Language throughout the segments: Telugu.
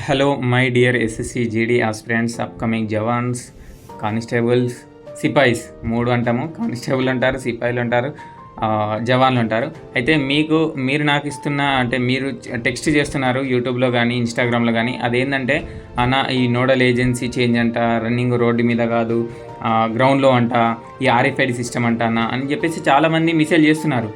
Hello, my dear SSC GD aspirants, upcoming jawans, constables, sepoys మూడు అంటాము. కానిస్టేబుల్ అంటారు, సిపాయిలు అంటారు, జవాన్లు అంటారు. అయితే మీరు నాకు ఇస్తున్న అంటే మీరు టెక్స్ట్ చేస్తున్నారు యూట్యూబ్లో కానీ ఇన్స్టాగ్రామ్లో కానీ, అదేంటంటే అన్న ఈ నోడల్ ఏజెన్సీ చేంజ్ అంట, రన్నింగ్ రోడ్డు మీద కాదు గ్రౌండ్లో అంట, ఈ ఆర్ఎఫ్ఐడి సిస్టమ్ అంట అన్న అని చెప్పేసి చాలామంది మెసేజ్ చేస్తున్నారు.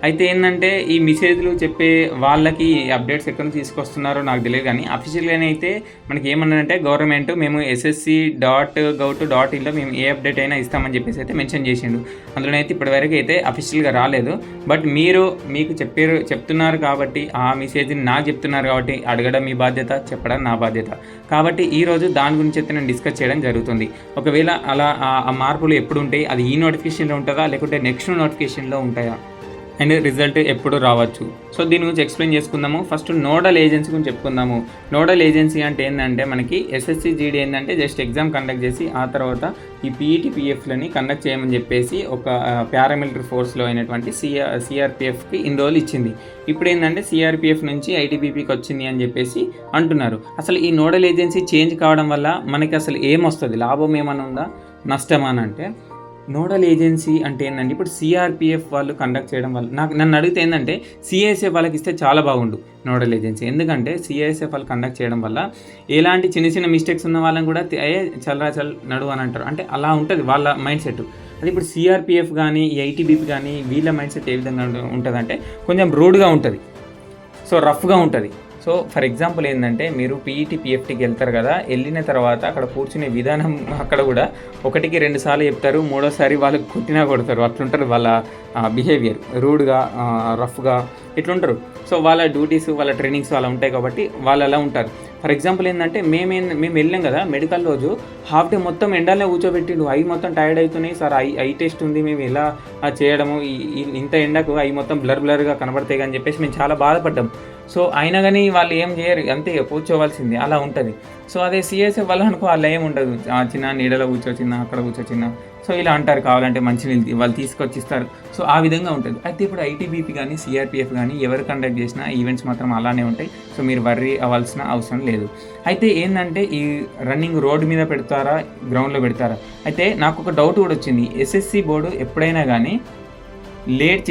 అయితే ఏంటంటే ఈ మెసేజ్లు చెప్పే వాళ్ళకి అప్డేట్స్ ఎక్కడ నుంచి తీసుకొస్తున్నారో నాకు తెలియదు, కానీ అఫీషియల్గానే అయితే మనకి ఏమన్నారంటే గవర్నమెంట్ మేము ssc.gov.in మేము ఏ అప్డేట్ అయినా ఇస్తామని చెప్పేసి అయితే మెన్షన్ చేసిండు. అందులోనైతే ఇప్పటివరకు అయితే అఫీషియల్గా రాలేదు. బట్ మీకు చెప్తున్నారు కాబట్టి, ఆ మెసేజ్ని నాకు చెప్తున్నారు కాబట్టి అడగడం మీ బాధ్యత, చెప్పడం నా బాధ్యత. కాబట్టి ఈరోజు దాని గురించి అయితే నేను డిస్కస్ చేయడం జరుగుతుంది. ఒకవేళ అలా ఆ మార్పులు ఎప్పుడు ఉంటాయి, అది ఈ నోటిఫికేషన్లో ఉంటుందా లేకుంటే నెక్స్ట్ నోటిఫికేషన్లో ఉంటాయా, అండ్ రిజల్ట్ ఎప్పుడు రావచ్చు. సో దీని గురించి ఎక్స్ప్లెయిన్ చేసుకుందాము. ఫస్ట్ నోడల్ ఏజెన్సీ గురించి చెప్పుకుందాము. నోడల్ ఏజెన్సీ అంటే ఏంటంటే మనకి ఎస్ఎస్సి జీడీ ఏంటంటే జస్ట్ ఎగ్జామ్ కండక్ట్ చేసి ఆ తర్వాత ఈ పీఈటీ పిఎఫ్లని కండక్ట్ చేయమని చెప్పేసి ఒక పారామిలిటరీ ఫోర్స్లో అయినటువంటి సిఆర్పిఎఫ్కి ఇన్ని రోజులు ఇచ్చింది. ఇప్పుడు ఏంటంటే సిఆర్పిఎఫ్ నుంచి ఐటీబీపీకి వచ్చింది అని చెప్పేసి అంటున్నారు. అసలు ఈ నోడల్ ఏజెన్సీ చేంజ్ కావడం వల్ల మనకి అసలు ఏమొస్తుంది, లాభం ఏమైనా ఉందా, నష్టమా అని అంటే, నోడల్ ఏజెన్సీ అంటే ఏంటంటే ఇప్పుడు సిఆర్పిఎఫ్ వాళ్ళు కండక్ట్ చేయడం వల్ల నన్ను అడిగితే ఏంటంటే సిఐఎస్ఎఫ్ వాళ్ళకి ఇస్తే చాలా బాగుండు నోడల్ ఏజెన్సీ. ఎందుకంటే సిఐఎస్ఎఫ్ వాళ్ళు కండక్ట్ చేయడం వల్ల ఎలాంటి చిన్న మిస్టేక్స్ ఉన్న వాళ్ళని కూడా చల్ నడువు అని అంటారు. అంటే అలా ఉంటుంది వాళ్ళ మైండ్ సెట్. అది ఇప్పుడు సిఆర్పిఎఫ్ కానీ ఈ ఐటీబీపీ కానీ వీళ్ళ మైండ్ సెట్ ఏ విధంగా ఉంటుంది అంటే కొంచెం రూడ్గా ఉంటుంది, సో రఫ్గా ఉంటుంది. సో ఫర్ ఎగ్జాంపుల్ ఏంటంటే మీరు పీఈటీ పిఎఫ్టీకి వెళ్తారు కదా, వెళ్ళిన తర్వాత అక్కడ కూర్చునే విధానం అక్కడ కూడా 1-2 సార్లు చెప్తారు, మూడోసారి వాళ్ళకి కొట్టినా కొడతారు. అట్లుంటారు వాళ్ళ బిహేవియర్, రూడ్గా రఫ్గా ఇట్లుంటారు. సో వాళ్ళ డ్యూటీస్ వాళ్ళ ట్రైనింగ్స్ అలా ఉంటాయి కాబట్టి వాళ్ళు అలా ఉంటారు. ఫర్ ఎగ్జాంపుల్ ఏంటంటే మేము వెళ్ళాం కదా మెడికల్ రోజు, హాఫ్ డే మొత్తం ఎండాలనే కూర్చోబెట్టిండు. ఐ మొత్తం టైర్డ్ అవుతున్నాయి సార్, ఐ టెస్ట్ ఉంది, మేము ఎలా చేయడము, ఇంత ఎండకు ఐ మొత్తం బ్లర్గా కనబడతాయి అని చెప్పేసి మేము చాలా బాధపడ్డాం. సో అయినా కానీ వాళ్ళు ఏం చేయరు, అంతే కూర్చోవలసింది అలా ఉంటుంది. సో అదే సిఎస్ఎఫ్ వాళ్ళు అనుకో అలా ఏమి ఉండదు, చిన్న నీడలో కూర్చోచిన్న, అక్కడ కూర్చోచిన్న, సో ఇలా అంటారు, కావాలంటే మంచినీళ్ళు వాళ్ళు తీసుకొచ్చిస్తారు. సో ఆ విధంగా ఉంటుంది. అయితే ఇప్పుడు ఐటీబీపీ కానీ సిఆర్పిఎఫ్ కానీ ఎవరు కండక్ట్ చేసినా ఈవెంట్స్ మాత్రం అలానే ఉంటాయి. సో మీరు వర్రీ అవ్వాల్సిన అవసరం లేదు. అయితే ఏంటంటే ఈ రన్నింగ్ రోడ్డు మీద పెడతారా గ్రౌండ్లో పెడతారా, అయితే నాకు ఒక డౌట్ కూడా వచ్చింది. ఎస్ఎస్సి బోర్డు ఎప్పుడైనా కానీ వెయిట్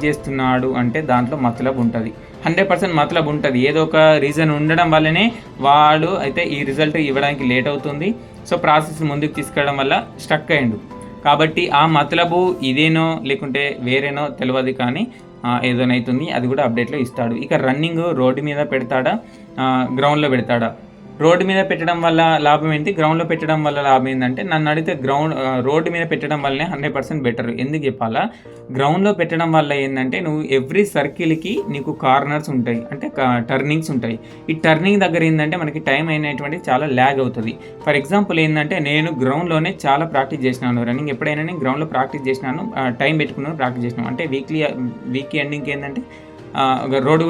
చేస్తున్నాడు అంటే దాంట్లో మతలబ్ ఉంటుంది, 100% మతలబ్ ఉంటుంది. ఏదో ఒక రీజన్ ఉండడం వల్లనే వాడు అయితే ఈ రిజల్ట్ ఇవ్వడానికి లేట్ అవుతుంది. సో ప్రాసెస్ ముందుకు తీసుకెళ్ళడం వల్ల స్టక్ అయ్యిండు. కాబట్టి ఆ మతలబు ఇదేనో లేకుంటే వేరేనో తెలియదు, కానీ ఏదోనైతుంది, అది కూడా అప్డేట్లో ఇస్తాడు. ఇక రన్నింగ్ రోడ్డు మీద పెడతాడా గ్రౌండ్లో పెడతాడా, రోడ్డు మీద పెట్టడం వల్ల లాభం ఏంటి, గ్రౌండ్లో పెట్టడం వల్ల లాభం ఏంటంటే నన్ను అడిగితే రోడ్డు మీద పెట్టడం వల్లనే 100% బెటర్. ఎందుకు చెప్పాలా, గ్రౌండ్లో పెట్టడం వల్ల ఏంటంటే నువ్వు ఎవ్రీ సర్కిల్కి నీకు కార్నర్స్ ఉంటాయి, అంటే టర్నింగ్స్ ఉంటాయి. ఈ టర్నింగ్ దగ్గర ఏంటంటే మనకి టైం అయినటువంటి చాలా ల్యాగ్ అవుతుంది. ఫర్ ఎగ్జాంపుల్ ఏంటంటే నేను గ్రౌండ్లోనే చాలా ప్రాక్టీస్ చేసినాను, రన్నింగ్ ఎప్పుడైనా నేను గ్రౌండ్లో ప్రాక్టీస్ చేసినాను, టైం పెట్టుకున్నాను ప్రాక్టీస్ చేసినాను. అంటే వీక్ ఎండింగ్కి ఏంటంటే రోడ్డు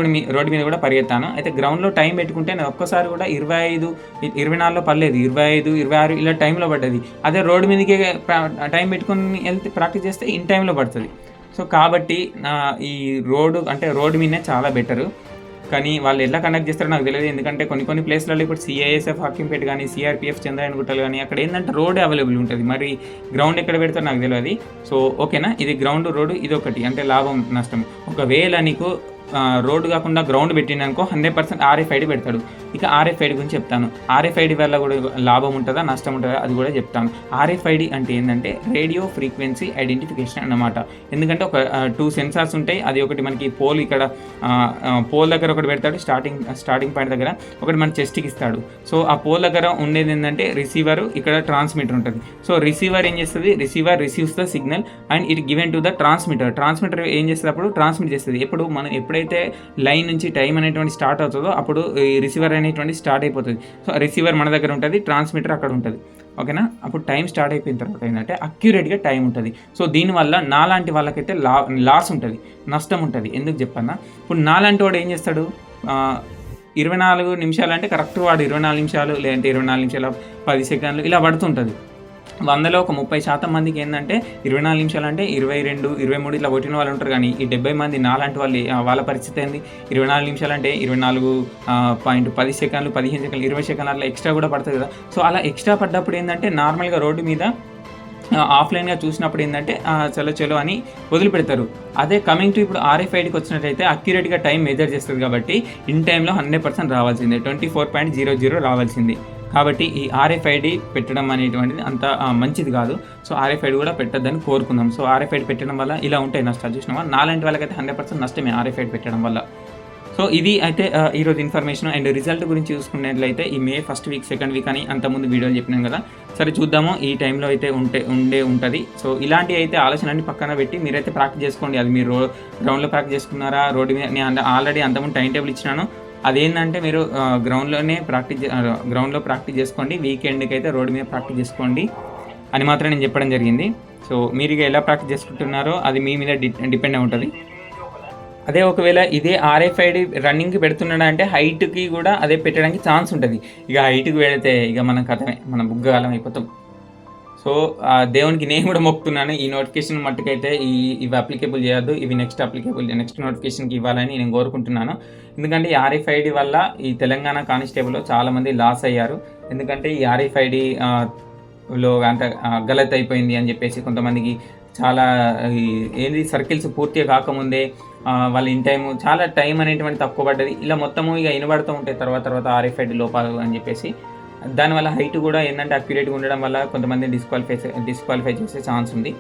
మీద కూడా పరిగెత్తాను. అయితే గ్రౌండ్లో టైం పెట్టుకుంటే నేను ఒక్కసారి కూడా 24లో పర్లేదు, 25, 26 ఇలా టైంలో పడ్డది. అదే రోడ్డు మీదకి టైం పెట్టుకుని వెళ్తే ప్రాక్టీస్ చేస్తే ఇన్ టైంలో పడుతుంది. సో కాబట్టి ఈ రోడ్డు మీదనే చాలా బెటరు. కానీ వాళ్ళు ఎలా కండక్ట్ చేస్తారో నాకు తెలియదు. ఎందుకంటే కొన్ని ప్లేస్లలో ఇప్పుడు సిఐఎస్ఎఫ్ హాకింపేట కానీ సిఆర్పిఎఫ్ చంద్రాయణగుట్టలు కానీ అక్కడ ఏంటంటే రోడ్ అవైలబుల్ ఉంటుంది. మరి గ్రౌండ్ ఎక్కడ పెడతారో నాకు తెలియదు. సో ఓకేనా, ఇది గ్రౌండ్ రోడ్డు ఇది ఒకటి, అంటే లాభం నష్టం. ఒకవేళ నీకు రోడ్డు కాకుండా గ్రౌండ్ పెట్టిండనుకో 100% ఆర్ఎఫ్ఐడి పెడతాడు. ఇక ఆర్ఎఫ్ఐడి గురించి చెప్తాను. ఆర్ఎఫ్ఐడి వల్ల కూడా లాభం ఉంటుందా నష్టం ఉంటుందా అది కూడా చెప్తాను. ఆర్ఎఫ్ఐడి అంటే ఏంటంటే రేడియో ఫ్రీక్వెన్సీ ఐడెంటిఫికేషన్ అన్నమాట. ఎందుకంటే ఒక 2 సెన్సార్స్ ఉంటాయి. అది ఒకటి మనకి పోల్, ఇక్కడ పోల్ దగ్గర ఒకటి పెడతాడు, స్టార్టింగ్ పాయింట్ దగ్గర ఒకటి మన చెస్ట్కి ఇస్తాడు. సో ఆ పోల్ దగ్గర ఉండేది ఏంటంటే రిసీవర్, ఇక్కడ ట్రాన్స్మిటర్ ఉంటుంది. సో రిసీవర్ ఏం చేస్తుంది, receiver receives the signal and it given to the transmitter. Transmitter ఏం చేస్తుంది, అప్పుడు ట్రాన్స్మిట్ చేస్తుంది. ఎప్పుడు మనం ఎప్పుడైతే లైన్ నుంచి టైం అనేటువంటి స్టార్ట్ అవుతుందో అప్పుడు ఈ రిసీవర్ అనేటువంటి స్టార్ట్ అయిపోతుంది. సో రిసీవర్ మన దగ్గర ఉంటుంది, ట్రాన్స్మిటర్ అక్కడ ఉంటుంది. ఓకేనా, అప్పుడు టైం స్టార్ట్ అయిపోయిన తర్వాత ఏంటంటే అక్యురేట్గా టైం ఉంటుంది. సో దీనివల్ల నాలాంటి వాళ్ళకైతే లాస్ ఉంటుంది, నష్టం ఉంటుంది. ఎందుకు చెప్పన్నా, ఇప్పుడు నాలాంటి వాడు ఏం చేస్తాడు, 24 నిమిషాలు అంటే కరెక్ట్ వాడు 24 నిమిషాలు లేదంటే 24 నిమిషాల 10 సెకండ్లు ఇలా పడుతుంటుంది. 100లో ఒక 30% మందికి ఏంటంటే 24 నిమిషాలు అంటే 22, 23 ఇట్లా కొట్టిన వాళ్ళు ఉంటారు. కానీ ఈ 70 మంది నాలాంటి వాళ్ళు వాళ్ళ పరిస్థితి ఏంది? 24 నిమిషాలు అంటే 24.10 సెకండ్లు, 15 సెకండ్లు, 20 సెకండ్లు అట్లా ఎక్స్ట్రా కూడా పడుతుంది కదా. సో అలా ఎక్స్ట్రా పడ్డప్పుడు ఏంటంటే నార్మల్గా రోడ్డు మీద ఆఫ్లైన్గా చూసినప్పుడు ఏంటంటే చలో అని వదిలిపెడతారు. అదే కమింగ్ టు ఇప్పుడు RFIDకి వచ్చినట్టయితే అక్యురేట్గా టైం మెజర్ చేస్తుంది కాబట్టి ఇన్ టైంలో 100% రావాల్సిందే, 24.00 రావాల్సింది. కాబట్టి ఈ RFID పెట్టడం అనేటువంటిది అంత మంచిది కాదు. సో RFID కూడా పెట్టద్దని కోరుకుందాం. సో RFID పెట్టడం వల్ల ఇలా ఉంటాయి నష్టాలు. చూసినావా, నాలాంటి వాళ్ళకైతే 100% నష్టమే RFID పెట్టడం వల్ల. సో ఇది అయితే ఈరోజు ఇన్ఫర్మేషన్. అండ్ రిజల్ట్ గురించి చూసుకున్నట్లయితే ఈ May first week, second week అని అంతకుముందు వీడియోలు చెప్పినాను కదా. సరే చూద్దాము, ఈ టైంలో అయితే ఉంటుంది. సో ఇలాంటి అయితే ఆలోచనలన్నీ పక్కన పెట్టి మీరైతే ప్రాక్టీస్ చేసుకోండి. అది మీరు గ్రౌండ్లో ప్రాక్టీస్ చేసుకున్నారా, రోడ్డు మీద, నేను ఆల్రెడీ అంతకుముందు టైం టేబుల్ ఇచ్చినాను. అదేంటంటే మీరు గ్రౌండ్లో ప్రాక్టీస్ చేసుకోండి, వీకెండ్కి అయితే రోడ్డు మీద ప్రాక్టీస్ చేసుకోండి అని మాత్రం నేను చెప్పడం జరిగింది. సో మీరు ఇక ఎలా ప్రాక్టీస్ చేసుకుంటున్నారో అది మీ మీద డిపెండ్ అయి ఉంటుంది. అదే ఒకవేళ ఇదే RFID రన్నింగ్కి పెడుతున్నాడు అంటే హైట్కి కూడా అదే పెట్టడానికి ఛాన్స్ ఉంటుంది. ఇక హైట్కి పెడితే ఇక మనం కథమే, మనం బుగ్గగాలం అయిపోతాం. సో దేవునికి నేను కూడా మొక్కుతున్నాను, ఈ నోటిఫికేషన్ మట్టుకైతే ఇవి అప్లికేబుల్ చేయొద్దు, ఇవి నెక్స్ట్ నోటిఫికేషన్కి ఇవ్వాలని నేను కోరుకుంటున్నాను. ఎందుకంటే ఈ RFID వల్ల ఈ తెలంగాణ కానిస్టేబుల్లో చాలామంది లాస్ అయ్యారు. ఎందుకంటే ఈ RFID లో అంత గలత్ అయిపోయింది అని చెప్పేసి కొంతమందికి చాలా ఏంది సర్కిల్స్ పూర్తిగా కాకముందే వాళ్ళ ఇన్ టైము చాలా టైం అనేటువంటి తక్కువ పడ్డది. ఇలా మొత్తము ఇక వినబడుతూ ఉంటాయి తర్వాత RFID లోపాలు అని చెప్పేసి. దానివల్ల హైట్ కూడా ఏంటంటే అక్యురేట్గా ఉండడం వల్ల కొంతమంది డిస్క్వాలిఫై చేసే ఛాన్స్ ఉంది.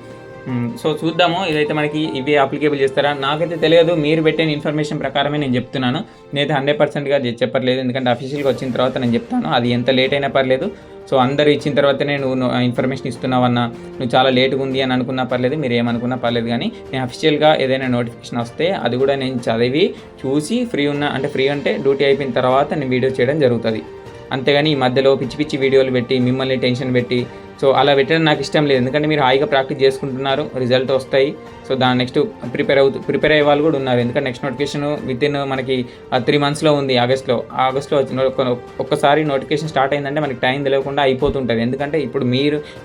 సో చూద్దాము, ఇదైతే మనకి ఇవే అప్లికేబుల్ చేస్తారా నాకైతే తెలియదు. మీరు పెట్టిన ఇన్ఫర్మేషన్ ప్రకారమే నేను చెప్తున్నాను. నేనైతే 100%గా చెప్పట్లేదు, ఎందుకంటే అఫీషియల్గా వచ్చిన తర్వాత నేను చెప్తాను. అది ఎంత లేట్ అయినా పర్లేదు. సో అందరూ ఇచ్చిన తర్వాతనే నువ్వు ఇన్ఫర్మేషన్ ఇస్తున్నావన్నా, నువ్వు చాలా లేట్గా ఉంది అని అనుకున్నా పర్లేదు, మీరు ఏమనుకున్నా పర్లేదు. కానీ నేను అఫీషియల్గా ఏదైనా నోటిఫికేషన్ వస్తే అది కూడా నేను చదివి చూసి ఫ్రీ అంటే డ్యూటీ అయిపోయిన తర్వాత నేను వీడియో చేయడం జరుగుతుంది. అంతేగాని ఈ మధ్యలో పిచ్చి వీడియోలు పెట్టి మిమ్మల్ని టెన్షన్ పెట్టి సో అలా పెట్టడం నాకు ఇష్టం లేదు. ఎందుకంటే మీరు హాయిగా ప్రాక్టీస్ చేసుకుంటున్నారు, రిజల్ట్ వస్తాయి. సో దాని నెక్స్ట్ ప్రిపేర్ అయ్యే వాళ్ళు కూడా ఉన్నారు. ఎందుకంటే నెక్స్ట్ నోటిఫికేషన్ వితిన్ మనకి 3 monthsలో ఉంది. ఆగస్ట్లో వచ్చిన ఒక్కసారి నోటిఫికేషన్ స్టార్ట్ అయిందంటే మనకి టైం తెలియకుండా అయిపోతుంటుంది. ఎందుకంటే ఇప్పుడు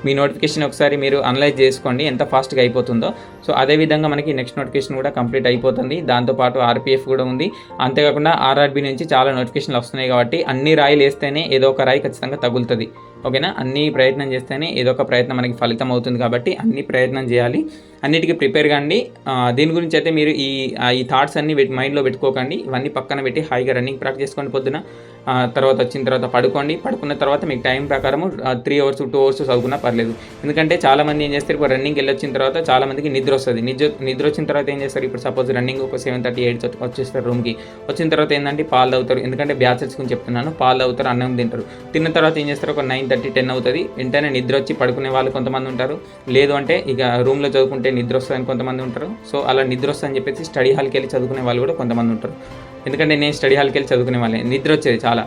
మీ నోటిఫికేషన్ ఒకసారి మీరు అనలైజ్ చేసుకోండి ఎంత ఫాస్ట్గా అయిపోతుందో. సో అదేవిధంగా మనకి నెక్స్ట్ నోటిఫికేషన్ కూడా కంప్లీట్ అయిపోతుంది. దాంతోపాటు RPF కూడా ఉంది. అంతేకాకుండా RRB నుంచి చాలా నోటిఫికేషన్లు వస్తున్నాయి. కాబట్టి అన్ని రాయిలు వేస్తేనే ఏదో ఒక రాయి ఖచ్చితంగా తగులుతుంది. ఓకేనా, అన్ని ప్రయత్నం చేస్తేనే ఏదో ఒక ప్రయత్నం మనకి ఫలితం అవుతుంది. కాబట్టి అన్ని ప్రయత్నం చేయాలి, అన్నిటికీ ప్రిపేర్ కండి. దీని గురించి అయితే మీరు ఈ థాట్స్ అన్ని మైండ్లో పెట్టుకోకండి. ఇవన్నీ పక్కన పెట్టి హాయిగా రన్నింగ్ ప్రాక్టీస్ చేసుకోండి. పొద్దున వచ్చిన తర్వాత పడుకున్న తర్వాత మీకు టైం ప్రకారం 3 hours 2 hours చదువుకున్నా పర్లేదు. ఎందుకంటే చాలామంది ఏం చేస్తారు, ఇప్పుడు రన్నింగ్కి వెళ్ళొచ్చిన తర్వాత చాలామందికి నిద్ర వస్తుంది. నిద్ర వచ్చిన తర్వాత ఏం చేస్తారు, ఇప్పుడు సపోజ్ రన్నింగ్ ఒక 7:30 8 వచ్చేస్తారు రూమ్కి. వచ్చిన తర్వాత ఏంటంటే పాలు తాగుతారు. ఎందుకంటే బ్యాచెస్ గురించి చెప్తున్నాను. పాలు తాగుతారు, అన్నం తింటారు. తిన్న తర్వాత ఏం చేస్తారు, ఒక 9:30 10 అవుతుంది. వెంటనే నిద్ర వచ్చి పడుకునే వాళ్ళు కొంతమంది ఉంటారు. లేదు అంటే ఇక రూమ్లో చదువుకుంటే నిద్ర వస్తుందని కొంతమంది ఉంటారు. సో అలా నిద్ర వస్తుందని చెప్పేసి స్టడీ హాల్కి వెళ్ళి చదువుకునే వాళ్ళు కూడా కొంతమంది ఉంటారు. ఎందుకంటే నేను స్టడీ హాల్కి వెళ్ళి చదువుకునే వాళ్ళే, నిద్ర వచ్చేది చాలా.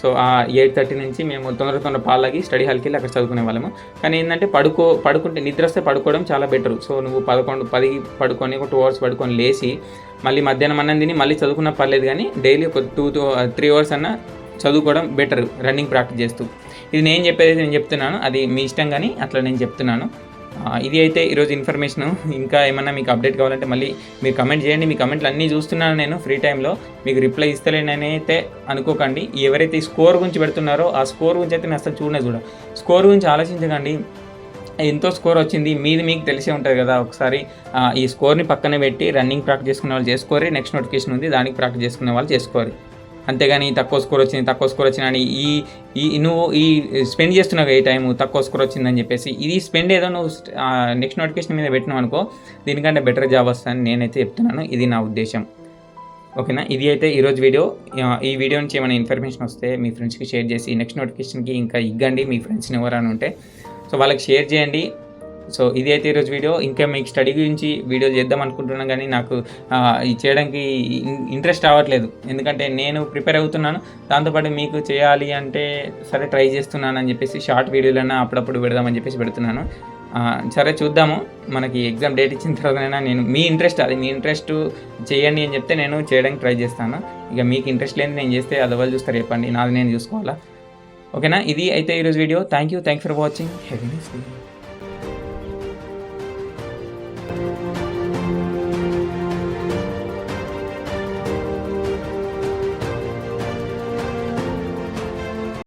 సో 8:30 నుంచి మేము తొందర పాలకి స్టడీ హాల్కి వెళ్ళి అక్కడ చదువుకునే వాళ్ళము. కానీ ఏంటంటే పడుకుంటే నిద్ర వస్తే పడుకోవడం చాలా బెటర్. సో నువ్వు 11 10 పడుకొని ఒక 2 hours పడుకొని లేచి మళ్ళీ మధ్యాహ్నం అన్నం తిని మళ్ళీ చదువుకున్నా పర్లేదు. కానీ డైలీ ఒక 2 to 3 hours అన్న చదువుకోవడం బెటర్ రన్నింగ్ ప్రాక్టీస్ చేస్తూ. ఇది నేను చెప్పేది నేను చెప్తున్నాను, అది మీ ఇష్టం, కానీ అట్లా నేను చెప్తున్నాను. ఇది అయితే ఈరోజు ఇన్ఫర్మేషను. ఇంకా ఏమన్నా మీకు అప్డేట్ కావాలంటే మళ్ళీ మీరు కమెంట్ చేయండి. మీ కమెంట్లు అన్నీ చూస్తున్నాను నేను ఫ్రీ టైంలో, మీకు రిప్లై ఇస్తలేనని అయితే అనుకోకండి. ఎవరైతే ఈ స్కోర్ గురించి పెడుతున్నారో ఆ స్కోర్ గురించి అయితే నేను అసలు చూడ స్కోర్ గురించి ఆలోచించకండి. ఎంతో స్కోర్ వచ్చింది మీది మీకు తెలిసే ఉంటుంది కదా. ఒకసారి ఈ స్కోర్ని పక్కన పెట్టి రన్నింగ్ ప్రాక్టీస్ చేసుకునే వాళ్ళు చేసుకోరి, నెక్స్ట్ నోటిఫికేషన్ ఉంది దానికి ప్రాక్టీస్ చేసుకునే వాళ్ళు చేసుకోరి. అంతేగాని తక్కువ స్కోర్ వచ్చింది అని నువ్వు స్పెండ్ చేస్తున్నావు ఈ టైము తక్కువ స్కోర్ వచ్చిందని చెప్పేసి ఇది స్పెండ్ ఏదో నువ్వు నెక్స్ట్ నోటిఫికేషన్ మీద పెట్టినావు అనుకో, దీనికంటే బెటర్ జాబ్ వస్తుందని నేనైతే చెప్తున్నాను. ఇది నా ఉద్దేశం. ఓకేనా, ఇది అయితే ఈరోజు వీడియో. ఈ వీడియో నుంచి ఏమైనా ఇన్ఫర్మేషన్ వస్తే మీ ఫ్రెండ్స్కి షేర్ చేసి నెక్స్ట్ నోటిఫికేషన్కి ఇంకా ఇవ్వండి. మీ ఫ్రెండ్స్ని ఎవరైనా ఉంటే సో వాళ్ళకి షేర్ చేయండి. సో ఇది అయితే ఈరోజు వీడియో. ఇంకా మీకు స్టడీ గురించి వీడియో చేద్దాం అనుకుంటున్నాను, కానీ నాకు ఇది చేయడానికి ఇంట్రెస్ట్ రావట్లేదు. ఎందుకంటే నేను ప్రిపేర్ అవుతున్నాను, దాంతోపాటు మీకు చేయాలి అంటే సరే ట్రై చేస్తున్నాను అని చెప్పేసి షార్ట్ వీడియోలైనా అప్పుడప్పుడు పెడదామని చెప్పేసి పెడుతున్నాను. సరే చూద్దాము, మనకి ఎగ్జామ్ డేట్ ఇచ్చిన తర్వాతనైనా నేను మీ ఇంట్రెస్ట్ చేయండి అని చెప్తే నేను చేయడానికి ట్రై చేస్తాను. ఇక మీకు ఇంట్రెస్ట్ లేని నేను చేస్తే అది వాళ్ళు చూస్తారు చెప్పండి, నాది నేను చూసుకోవాలా. ఓకేనా? ఇది అయితే ఈరోజు video. Thank you for watching. Have a nice day.